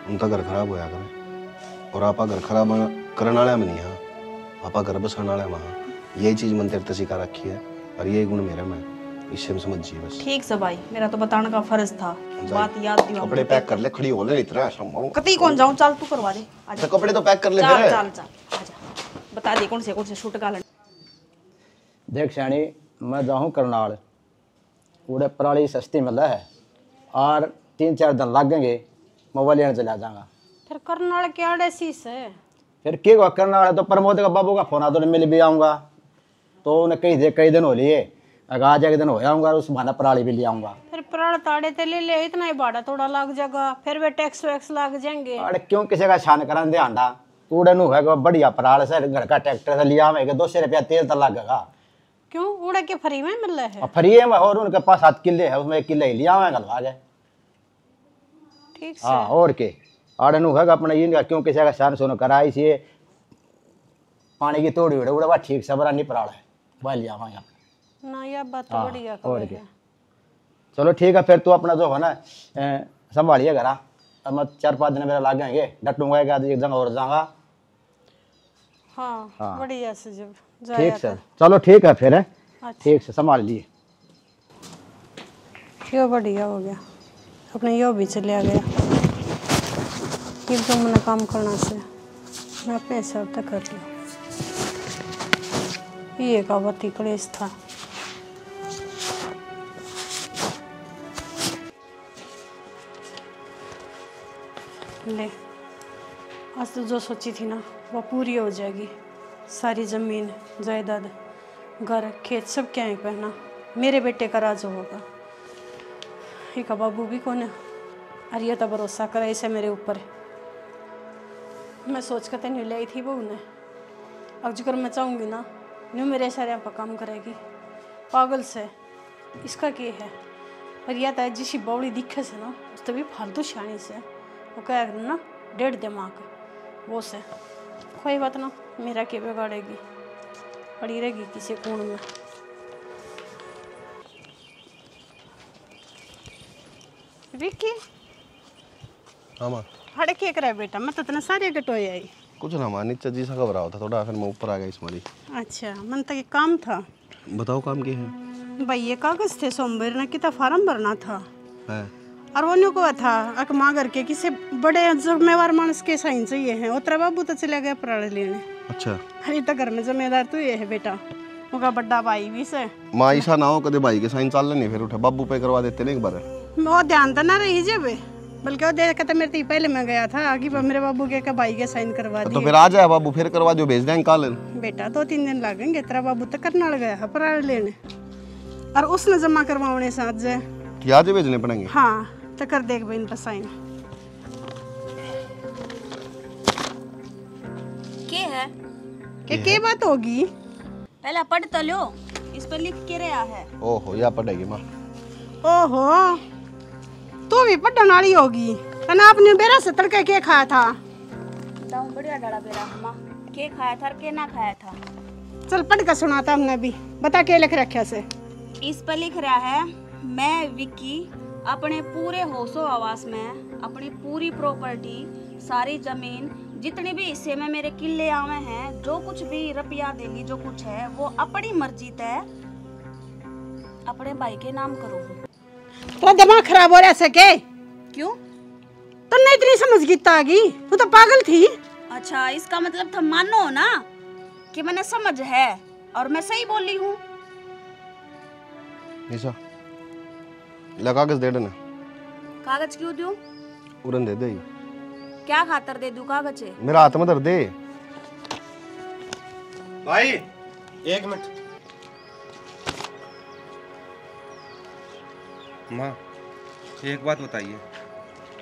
उनका घर खराब होया करें। और आपा घर खराब करने वाले में नहीं हाँ, आपा घर बसाने वाले में हाँ। यही चीज मन तेरे सिखा रखी है और ये गुण मेरे में, इससे समझिए बस। ठीक से भाई, मेरा तो बताने का फर्ज था, बात याद दिवा। कपड़े पैक कर ले, खड़ी हो ले इतना संभाल। कतई कौन जाऊं, चल तू करवा दे। आजा तो कपड़े तो पैक कर ले चल फिर। चल चल आजा, बता दे कौन से शूट गालन। देख श्याणी, मैं जाऊँ करनाल, उड़े पराली सस्ती मिला है और 3-4 दिन लगेंगे, मोबाइल लेने चला जाऊंगा। फिर करनाल के आड़े शीश है। फिर क्या करनाल है तो प्रमोद का बाबू का फोन आ तो मिल भी आऊँगा, तो उन्हें कई दिन हो लिए, अगर आज एक दिन हो जाऊंगा उस बहाना पराली भी ले आऊंगा। फिर पराल ताड़े ते ले इतना ही भाड़ा थोड़ा लग जाएगा, फिर वे टैक्स वैक्स लग जाएंगे। अरे क्यों किसी का छान करा दे आंडा, उड़े नु है बढ़िया पराल से घर का ट्रैक्टर से लिया आवेगा, 200 रुपया तेल तो लगेगा। क्यों उड़े के फ्री में मिल रहा है? और फ्री में, और उनके पास 7 किले है, उसमें 1 किले ही लिया आवेगा आगे। ठीक से। हाँ और के आड़े नु है अपना ये क्यों किसी का छान सोनो करा, इसे पानी की तोड़ी उड़े उड़े ठीक से बरा नहीं पराल है, वह लिया आवेगा ना। यह बात तो बढ़िया और क्या। चलो ठीक है, फिर तू अपना जो है ना संभालिए घर। अब मैं 4-5 दिन मेरा लग जाएंगे, डटूंगा एक जगह और जाऊंगा। हाँ बढ़िया से जब ठीक सर, चलो ठीक है फिर है। ठीक से संभाल लिए। यो बढ़िया हो गया, अपने यो भी चले गया। कि जो मैंने काम करना से मैं अपने हिसाब तक कर लिया। ये का बत्ती कलेश था। ले आज तो जो सोची थी ना वो पूरी हो जाएगी। सारी ज़मीन जायदाद घर खेत सब क्या है पहना मेरे बेटे का राज होगा। एक बाबू भी कौन है, अरे ये तो भरोसा करे इसे मेरे ऊपर। मैं सोच कर नहीं लाई थी वो उन्हें, अब जिक्र मैं चाहूँगी ना न्यू मेरे सारे यहाँ पर काम करेगी। पागल से इसका क्या है, पर यह तो जिसी बौड़ी दिखे से ना उस तभी फालतू शानी से वो कह ना 1.5 दिमाग वो से कोई बात ना, मेरा क्या बिगाड़ेगी, पड़ी रहेगी किसी कोण में। विक्की हाँ माँ। हड़े क्या करे बेटा, मैं तो इतना सारे कटोए आई। कुछ ना माँ, नीचे जी सा घबराया था थोड़ा, फिर मैं ऊपर आ गया इसमारी। अच्छा मन तक काम था। बताओ काम क्या है? भाई ये कागज थे सोमवार ना कितना फार्म भरना था है। और वो न्यू को था अक माँ करके किसी बड़े जिम्मेवार मानस के साइन चाहिए है। उतरा बाबू तो चले गए पराले लेने। अच्छा। अरे तो घर में जिम्मेदार तो ये है बेटा, उनका बड़ा भाई भी से। माँ ऐसा ना हो कदे भाई के साइन चाल नहीं फिर उठे बाबू पे करवा देते ना एक बार। वो ध्यान तो ना रही जब, बल्कि वो देख के मेरे पहले मैं गया था आगे मेरे बाबू के भाई के साइन करवा दिए। तो फिर आ जाए बाबू, फिर करवा दो, भेज देंगे कल। बेटा 2-3 दिन लगेंगे, तेरा बाबू तो करनाल गया है पराले लेने और उसने जमा करवाने साथ जाए। क्या जो भेजने पड़ेंगे? हाँ तो कर देख भाई इन पर साइन। क्या है क्या बात होगी? पहले पढ़ तो लो, इस पर लिख के रहा है। ओहो या पड़ेगी माँ। ओहो तू भी पढ़ने वाली होगी। ना आपने बेरा से तड़के के खाया था? दाऊ बढ़िया डाला बेरा माँ, के खाया था के ना खाया था। चल पढ़ कर सुनाता हमने भी, बता के लिख रखा से। इस पर लिख रहा है, मैं विक्की अपने पूरे होशो आवास में अपनी पूरी प्रॉपर्टी, सारी जमीन, जितने भी हिस्से में मेरे किले आवे हैं, जो कुछ भी रुपया देगी जो कुछ है वो अपनी मर्जी तय अपने भाई के नाम करो। तेरा दिमाग खराब हो रहा है के? क्यों? तो नहीं इतनी समझ गीता आ गई, तू तो पागल थी। अच्छा इसका मतलब था मानो ना कि मैंने समझ है और मैं सही बोली हूँ। ऐसा ला कागज दे देना। कागज क्यों दूं? उड़न दे दे। क्या खातर दे दूं कागज? मेरा हाथ में धर दे। भाई 1 मिनट। माँ एक बात बताइए,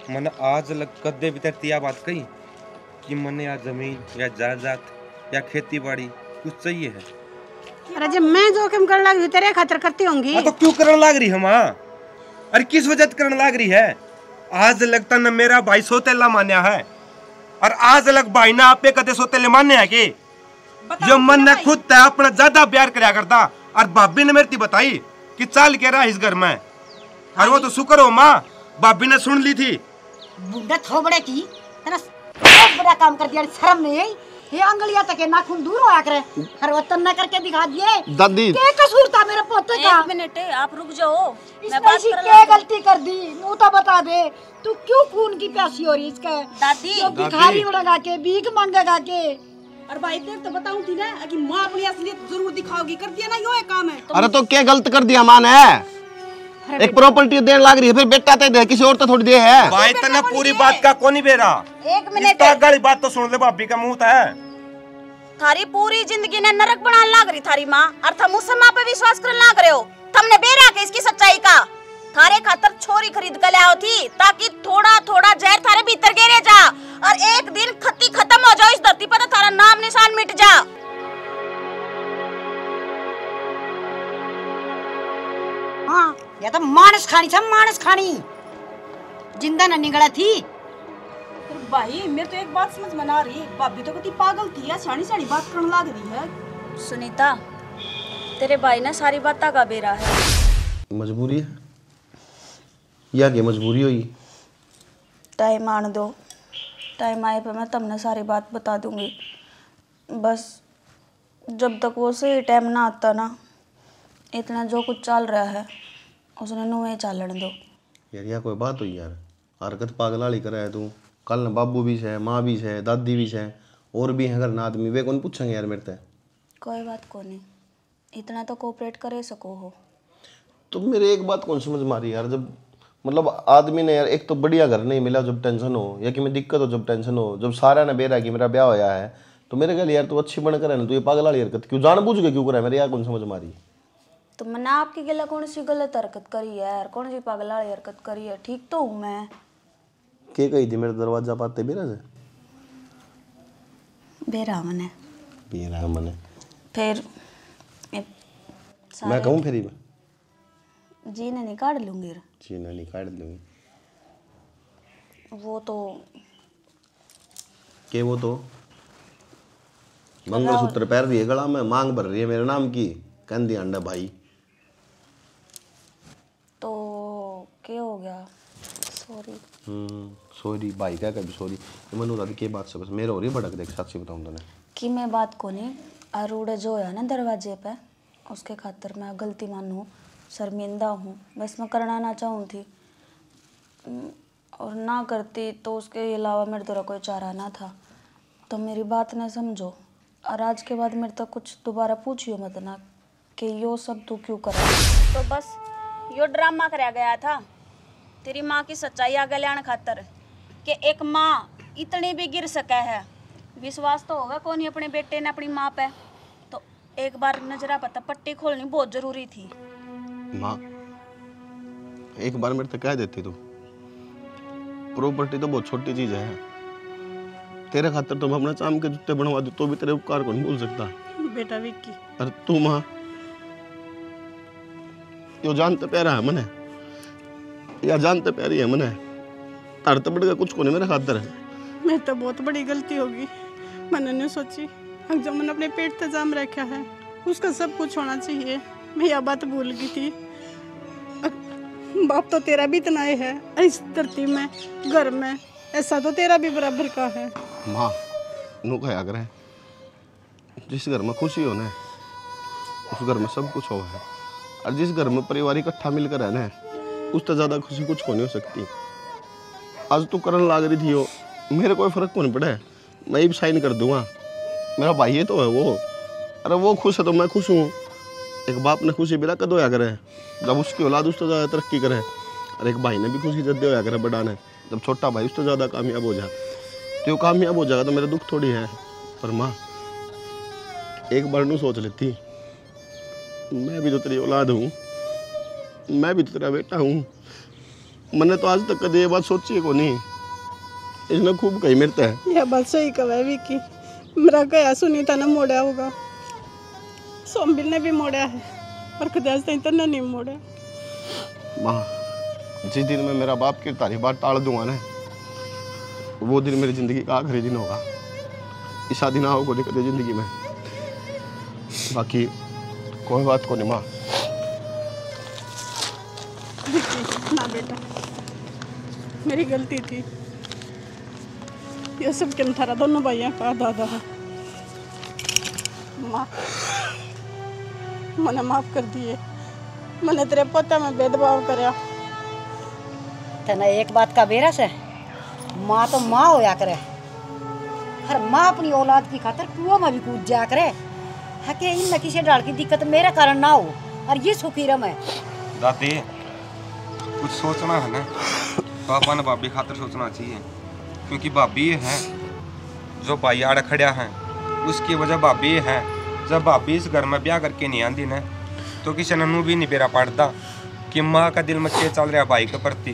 मैंने आज कदे भी तिया बात कही कि मैंने या जमीन या जायदाद या खेती बाड़ी कुछ चाहिए है। अरे जब मैं जोखिम कर लगी तेरे खातिर करती होंगी। तो क्यों करने लग रही है माँ? अरे किस वजह से करने लग रही है? आज लगता न मेरा भाई सोतेला मान्या है, और आज अलग भाई ना आप पे कदे सोते ले मानने है कि जो मन ने खुद तय अपना ज्यादा प्यार करया करता और भाभी ने मेरी बताई कि चाल के रहा इस घर में और वो तो शुक्र हो माँ भाभी ने सुन ली थी। बुढ़ा थोबड़े की तेरा बहुत बड़ा काम कर दिया, शर्म नहीं आई? ये अंगलियां तक नाखून दूर होया करे, हर वतन न करके दिखा दिए। दादी क्या कसूर था मेरे पोते का? एक मिनट आप रुक जाओ, मैं बात कर क्या गलती कर दी मुँह तो बता दे। तू क्यों खून की प्यासी हो रही इसका? दादी भिखारी उड़ेगा के, भीख मांगेगा के? और भाई तेरे तो बताऊं थी ना कि माँ अपनी असलियत जरूर दिखाओगी, कर दिया ना यो एक काम है। अरे तो क्या गलत कर दिया माँ ने? एक प्रॉपर्टी देने लग रही है, फिर बेटा दे किसी और तो थोड़ी दे है। भाई तने पूरी बात का कौन ही बेरा? एक मिनट गाली बात तो सुन ले, भाभी का मुंह है। थारी पूरी जिंदगी ने नरक बनाने लग रही थारी माँ, और थम उस माँ पे विश्वास करने लग रहे हो। तुमने बेरा के इसकी सच्चाई का थारे खातर छोरी खरीद कर लाओ थी ताकि थोड़ा थोड़ा जहर थारे भीतर गिरे जा और एक दिन खत्ती खत्म हो जाओ इस धरती पर, तो थारा नाम निशान मिट जा। हाँ या तो मानस खानी था, मानस खानी जिंदा न निकला थी। भाई मैं तो एक बात समझ में आ रही, भाभी तो कितनी पागल थी, सानी सानी बात करने लग रही है। सुनीता तेरे भाई ने सारी बात का बेरा है। मजबूरी है या क्या मजबूरी हुई? टाइम आने दो, टाइम आए पे मैं तुमने सारी बात बता दूंगी। बस जब तक वो सही टाइम ना आता ना, इतना जो कुछ चल रहा है उसने नुए चालन दो। यार यह कोई बात हुई यार? हरकत पागल वाली कर रहा है तू। कल न बाबू भी है, माँ भी है, दादी भी है, और भी है अगर ना आदमी, वे कौन पूछेंगे यार मेरे से? कोई बात को नहीं, इतना तो कोऑपरेट करे सको हो। तो मेरे एक बात कौन समझ मारी यार, जब मतलब आदमी ने यार एक तो बढ़िया घर नहीं मिला जब टेंशन हो, या कि मैं दिक्कत हो जब टेंशन हो, जब सारा ने बेरा कि मेरा ब्याह होया है, तो मेरे ख्याल यार तू अच्छी बनकर है ना, तू ये पागल वाली हरकत क्यों जानबूझ के क्यों कर रहा है? मेरे यार कौन समझ मारी? तो मैंने आपकी गिला कौन सी गलत हरकत करी है यार, कौन सी पागल वाली हरकत करी है? ठीक तो हूँ मैं। के कही थी मेरे दरवाजा पाते बेरा से? बेरा मने बेरा मने फिर मैं कहूँ फिर जी ने निकाल लूंगी। जी ने निकाल लूंगी वो तो के वो तो मंगलसूत्र पहन रही है गला में, मांग भर रही है मेरे नाम की, कंदी अंडा भाई। तो क्या हो गया? सॉरी। सॉरी भाई क्या कभी सॉरी मनु दादी के बात से बस मेरे हो रही भड़क देख, सच्ची बताऊं तने कि मैं बात को नहीं अरूढ़ जो है ना दरवाजे पे, उसके खातर मैं गलती मानूं, शर्मिंदा हूँ। बस मैं करना ना चाहूँ थी और ना करती तो उसके अलावा मेरे तरह कोई चारा ना था। तो मेरी बात ना समझो और आज के बाद मेरे तक कुछ दोबारा पूछियो मत ना कि यो सब तू क्यों करा। तो बस यो ड्रामा कराया गया था तेरी माँ की सच्चाई आगे लाने खातर कि एक माँ इतनी भी गिर सके है। विश्वास तो होगा कौन ही अपने बेटे ने अपनी माँ पे, तो एक बार नजरा पता पट्टी खोलनी बहुत जरूरी थी। माँ एक बार मेरे तक कह देती तू, प्रॉपर्टी तो बहुत छोटी चीज है, तेरे खातर तो मैं अपना चाम के जूते बनवा दूं तो भी तेरे उपकार को नहीं भूल सकता। बेटा विक्की अरे तू माँ यो जानते प्यारा है मने, या जानते प्यारी है मने, तार तबड़ का कुछ को नहीं मेरे खातर है। मैं तो बहुत बड़ी गलती होगी, मैंने नहीं सोची। जो मैंने अपने पेट पे जाम रखा है उसका सब कुछ होना चाहिए, मैं यह बात भूल गई थी। बाप तो तेरा भी इतना ही है, इस धरती में घर में ऐसा तो तेरा भी बराबर का है। माँ नू कहा करे, जिस घर में खुशी हो ना उस घर में सब कुछ हो है, और जिस घर में परिवार इकट्ठा मिलकर है ना उससे ज्यादा खुशी कुछ को नहीं हो सकती। आज तू करन लाग रही थी हो, मेरे कोई फर्क को नहीं पड़ा है, मैं भी साइन कर दूंगा, मेरा भाई है तो है वो। अरे वो खुश है तो मैं खुश हूँ। एक बाप ने खुशी बिना कद होया करे जब उसकी औलाद उससे ज़्यादा तरक्की करे, और एक भाई ने भी खुशी जब होया करे बड़ा ने जब छोटा भाई उससे ज़्यादा कामयाब हो जाए, तो वो कामयाब हो जाएगा तो मेरा दुख थोड़ी है। पर माँ एक बार नू सोच लेती, मैं भी तो तेरी औलाद हूँ, मैं भी तो तेरा बेटा हूँ। मैंने तो आज तक कभी ये बात सोची है को नहीं, इसने खूब कही मेरे है। यह बात सही कहा है विक्की, मेरा गया सुनीता ने मोड़ा होगा, सोमबिल ने भी मोड़ा है, और कदाच तो नहीं मोड़ा। माँ जिस दिन मैं मेरा बाप की तारीफ बात टाल दूंगा ना, वो दिन मेरी जिंदगी का आखिरी दिन होगा। ऐसा दिन आओ को नहीं कदे जिंदगी में। बाकी कोई बात को नहीं माँ। ना बेटा, मेरी गलती थी। ये सब क्या थारा दोनों भाइयों का दादा है। माँ, मैंने माफ कर दिए। मैंने तेरे पोता में भेदभाव कराया। तना एक बात का बेरस है, माँ तो माँ होया करे। हर माँ अपनी औलाद की खातर कुआं में भी कूद जाया करे। हके इन किसी डाल की दिक्कत मेरे कारण ना हो और ये सुखी रमे। दादी कुछ सोचना है ना, पापा ने भाभी खातर सोचना चाहिए, क्योंकि भाभी ये है जो भाई आड़ खड़ा है, उसकी वजह भाभी ये है। जब भाभी इस घर में ब्याह करके नहीं आती ना, तो किसी ने नू भी नहीं बेरा पड़ता कि माँ का दिल में क्या चल रहा है भाई के प्रति।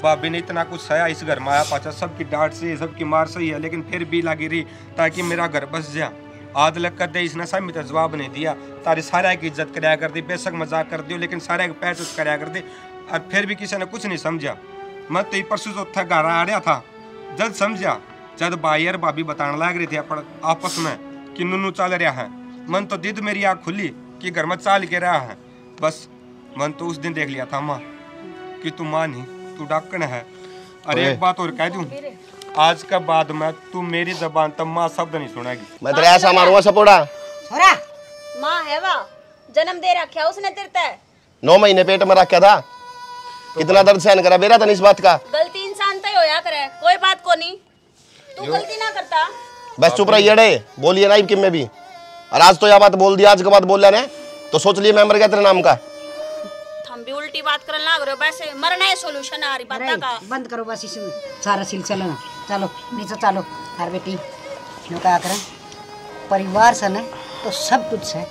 भाभी ने इतना कुछ सहा इस घर में आया पाचा, सबकी डांट से सबकी मार सही है, लेकिन फिर भी लगी रही ताकि मेरा घर बस जा। आद लग कर दे इसने सब तो जवाब नहीं दिया। तारी सारे की इज्जत कराया कर दी, बेशक मजाक कर दियो, लेकिन सारे की पैसे कराया कर दी, और फिर भी किसी ने कुछ नहीं समझा। मैं तो परसों चौथा घर आ रहा था, जब समझा जब भाई और भाभी बताने लग रही थी आपस में कि नूनू चल रहा है। मन तो दीद मेरी आँख खुली कि घर में चाल के रहा है। बस मन तो उस दिन देख लिया था माँ कि तू माँ नहीं, तू डाकण है। अरे एक बात और कह दूं, आज के बाद में तू मेरी जबान तब माँ शब्द नहीं सुनेगी। मैं तेरे ऐसा मारूंगा सपोड़ा। छोरा माँ है वाह, जन्म दे रखा उसने तेरे 9 महीने पेट में रखा था, कितना दर्द सहन करा बेरा था इस बात का। गलती इंसान तय होया करे, कोई बात को नहीं। तू गलती ना करता। बस चुप रहिए रे, बोलिए ना कि मैं भी। और आज तो यह बात बोल दिया, आज के बाद बोल लेना तो सोच लिए मैं मर गया तेरे नाम का। हम भी उल्टी बात करने लग रहे हो, वैसे मरना है सोल्यूशन आ रही बात का। बंद करो बस इसमें सारा सिलसिला ना। चलो नीचे चलो। हर बेटी क्यों क्या करें, परिवार से न तो सब कुछ है।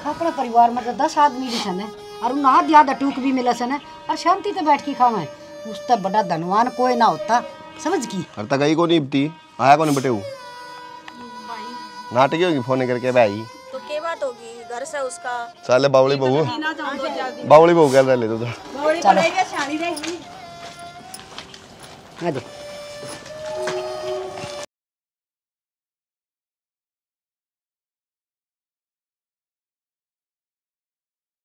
अपने परिवार में तो 10 आदमी भी सन और उन हाथ याद टूक भी मिले सन और शांति से बैठ के खावे। उस तक बड़ा धनवान कोई ना होता, समझ की। हर तक आई को नहीं इब्ती आया को नहीं बटे हूँ नाटकी होगी फोन करके भाई। तो क्या बात होगी घर से उसका। साले बावली बहू, बावली बहू कर ले तो। चलो आ जाओ।